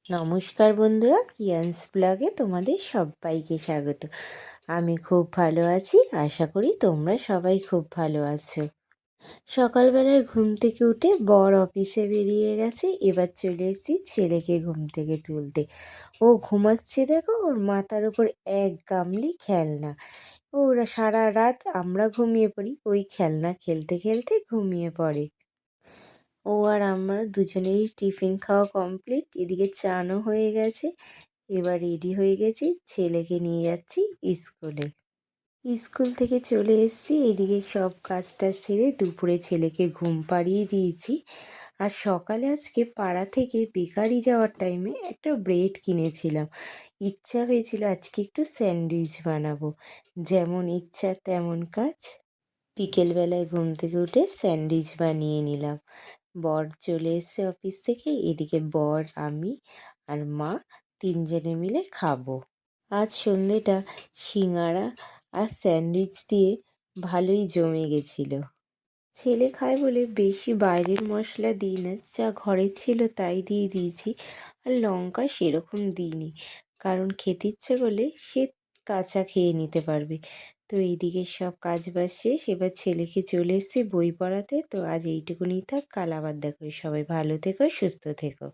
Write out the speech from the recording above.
নমস্কার বন্ধুরা, কিয়ান্স ব্লগে তোমাদের সবাইকে স্বাগত। আমি খুব ভালো আছি, আশা করি তোমরা সবাই খুব ভালো আছো। সকালবেলায় ঘুম থেকে উঠে বর অফিসে বেরিয়ে গেছে, এবার চলে এসেছি ছেলেকে ঘুম থেকে তুলতে। ও ঘুমাচ্ছে, দেখো ওর মাথার উপর এক গামলি খেলনা। ওরা সারা রাত আমরা ঘুমিয়ে পড়ি, ওই খেলনা খেলতে খেলতে ঘুমিয়ে পড়ে। ও আর আমরা দুজনেরই টিফিন খাওয়া কমপ্লিট, এদিকে চানও হয়ে গেছে। এবার রেডি হয়ে গেছি, ছেলেকে নিয়ে যাচ্ছি স্কুলে। স্কুল থেকে চলে এসেছি, এদিকে সব কাজটা সেরে দুপুরে ছেলেকে ঘুম পাড়িয়ে দিয়েছি। আর সকালে আজকে পাড়া থেকে বেকারি যাওয়ার টাইমে একটা ব্রেড কিনেছিলাম। ইচ্ছা হয়েছিল আজকে একটু স্যান্ডউইচ বানাবো, যেমন ইচ্ছা তেমন কাজ। বিকেলবেলায় ঘুম থেকে উঠে স্যান্ডউইচ বানিয়ে নিলাম। বর চলে এসছে অফিস থেকে, এদিকে বর, আমি আর মা তিনজনে মিলে খাবো। আজ সন্ধেটা সিঙাড়া আর স্যান্ডউইচ দিয়ে ভালোই জমে গেছিল। ছেলে খায় বলে বেশি বাইরের মশলা দিই না, যা ঘরের ছিল তাই দিয়ে দিয়েছি। আর লঙ্কা সেরকম দিইনি, কারণ খেতে ইচ্ছে করলে সে কাঁচা খেয়ে নিতে পারবে। তো এইদিকে সব কাজ বাজ শেষ, এবার ছেলেকে চলে এসেছি বই পড়াতে। তো আজ এইটুকুনি থাক, কাল আবার দেখো। সবাই ভালো থেকো, সুস্থ থেকো।